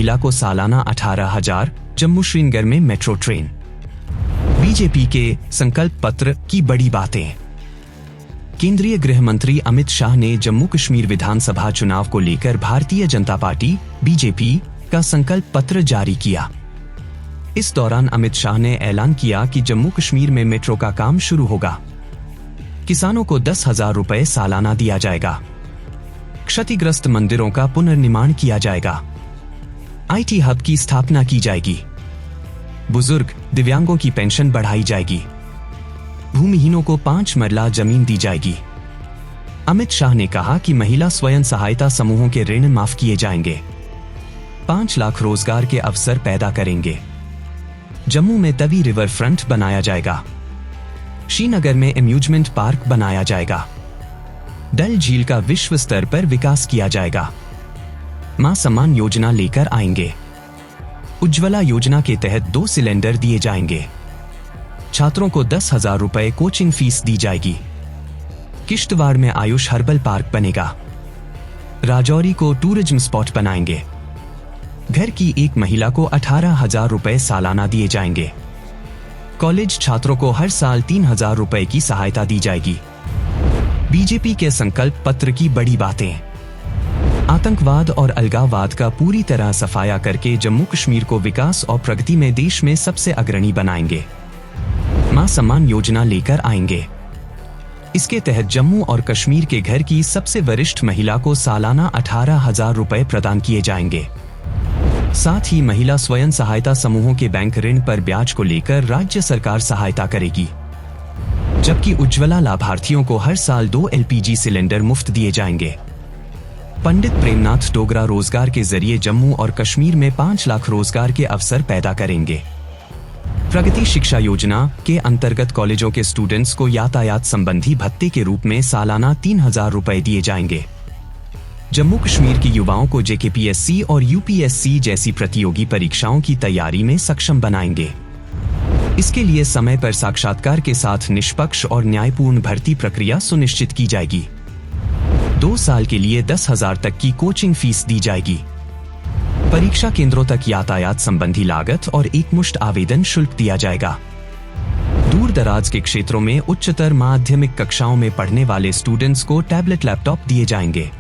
महिला को सालाना 18,000, जम्मू श्रीनगर में मेट्रो ट्रेन। बीजेपी के संकल्प पत्र की बड़ी बातें। केंद्रीय गृह मंत्री अमित शाह ने जम्मू कश्मीर विधानसभा चुनाव को लेकर भारतीय जनता पार्टी बीजेपी का संकल्प पत्र जारी किया। इस दौरान अमित शाह ने ऐलान किया कि जम्मू कश्मीर में मेट्रो का काम शुरू होगा। किसानों को 10,000 रुपए सालाना दिया जाएगा। क्षतिग्रस्त मंदिरों का पुनर्निर्माण किया जाएगा। IT हब की स्थापना की जाएगी। बुजुर्ग दिव्यांगों की पेंशन बढ़ाई जाएगी। भूमिहीनों को 5 मरला जमीन दी जाएगी। अमित शाह ने कहा कि महिला स्वयं सहायता समूहों के ऋण माफ किए जाएंगे। 5 लाख रोजगार के अवसर पैदा करेंगे। जम्मू में तवी रिवर फ्रंट बनाया जाएगा। श्रीनगर में एम्यूजमेंट पार्क बनाया जाएगा। डल झील का विश्व स्तर पर विकास किया जाएगा। मां सम्मान योजना लेकर आएंगे। उज्ज्वला योजना के तहत 2 सिलेंडर दिए जाएंगे। छात्रों को 10,000 रुपए कोचिंग फीस दी जाएगी। किश्तवाड़ में आयुष हर्बल पार्क बनेगा। राजौरी को टूरिज्म स्पॉट बनाएंगे। घर की एक महिला को 18,000 रुपए सालाना दिए जाएंगे। कॉलेज छात्रों को हर साल 3,000 रुपए की सहायता दी जाएगी। बीजेपी के संकल्प पत्र की बड़ी बातें। आतंकवाद और अलगाववाद का पूरी तरह सफाया करके जम्मू कश्मीर को विकास और प्रगति में देश में सबसे अग्रणी बनाएंगे। मां सम्मान योजना लेकर आएंगे। इसके तहत जम्मू और कश्मीर के घर की सबसे वरिष्ठ महिला को सालाना 18,000 रुपए प्रदान किए जाएंगे। साथ ही महिला स्वयं सहायता समूहों के बैंक ऋण पर ब्याज को लेकर राज्य सरकार सहायता करेगी। जबकि उज्ज्वला लाभार्थियों को हर साल 2 LPG सिलेंडर मुफ्त दिए जाएंगे। पंडित प्रेमनाथ डोगरा रोजगार के जरिए जम्मू और कश्मीर में 5 लाख रोजगार के अवसर पैदा करेंगे। प्रगति शिक्षा योजना के अंतर्गत कॉलेजों के स्टूडेंट्स को यातायात संबंधी भत्ते के रूप में सालाना 3,000 रुपए दिए जाएंगे। जम्मू कश्मीर के युवाओं को JKPSC और UPSC जैसी प्रतियोगी परीक्षाओं की तैयारी में सक्षम बनाएंगे। इसके लिए समय पर साक्षात्कार के साथ निष्पक्ष और न्यायपूर्ण भर्ती प्रक्रिया सुनिश्चित की जाएगी। 2 साल के लिए 10,000 तक की कोचिंग फीस दी जाएगी। परीक्षा केंद्रों तक यातायात संबंधी लागत और एकमुश्त आवेदन शुल्क दिया जाएगा। दूर दराज के क्षेत्रों में उच्चतर माध्यमिक कक्षाओं में पढ़ने वाले स्टूडेंट्स को टैबलेट लैपटॉप दिए जाएंगे।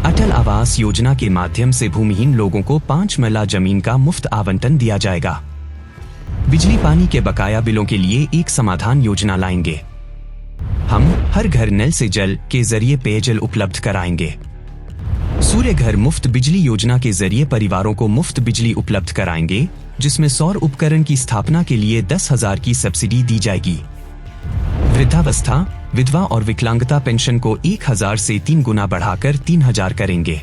अटल आवास योजना के माध्यम से भूमिहीन लोगों को 5 मरला जमीन का मुफ्त आवंटन दिया जाएगा। बिजली पानी के बकाया बिलों के लिए एक समाधान योजना लाएंगे। हम हर घर नल से जल के जरिए पेयजल उपलब्ध कराएंगे। सूर्य घर मुफ्त बिजली योजना के जरिए परिवारों को मुफ्त बिजली उपलब्ध कराएंगे, जिसमें सौर उपकरण की स्थापना के लिए 10,000 की सब्सिडी दी जाएगी। वृद्धावस्था, विधवा और विकलांगता पेंशन को 1,000 से 3 गुना बढ़ाकर 3,000 करेंगे,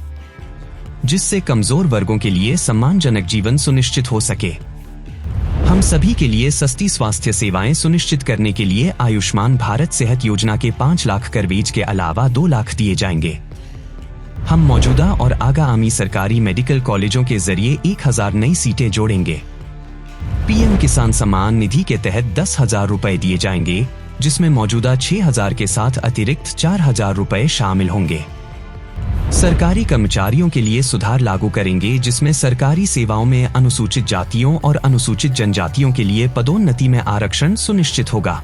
जिससे कमजोर वर्गों के लिए सम्मानजनक जीवन सुनिश्चित हो सके। हम सभी के लिए सस्ती स्वास्थ्य सेवाएं सुनिश्चित करने के लिए आयुष्मान भारत सेहत योजना के 5 लाख कवरेज के अलावा 2 लाख दिए जाएंगे। हम मौजूदा और आगामी सरकारी मेडिकल कॉलेजों के जरिए 1,000 नई सीटें जोड़ेंगे। PM किसान सम्मान निधि के तहत 10,000 रुपए दिए जाएंगे, जिसमें मौजूदा 6,000 के साथ अतिरिक्त 4,000 रुपए शामिल होंगे। सरकारी कर्मचारियों के लिए सुधार लागू करेंगे, जिसमें सरकारी सेवाओं में अनुसूचित जातियों और अनुसूचित जनजातियों के लिए पदोन्नति में आरक्षण सुनिश्चित होगा।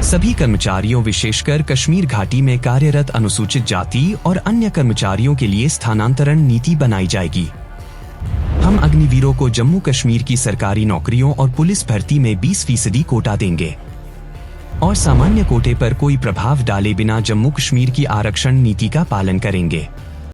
सभी कर्मचारियों विशेषकर कश्मीर घाटी में कार्यरत अनुसूचित जाति और अन्य कर्मचारियों के लिए स्थानांतरण नीति बनाई जाएगी। हम अग्निवीरों को जम्मू कश्मीर की सरकारी नौकरियों और पुलिस भर्ती में 20% कोटा देंगे और सामान्य कोटे पर कोई प्रभाव डाले बिना जम्मू कश्मीर की आरक्षण नीति का पालन करेंगे।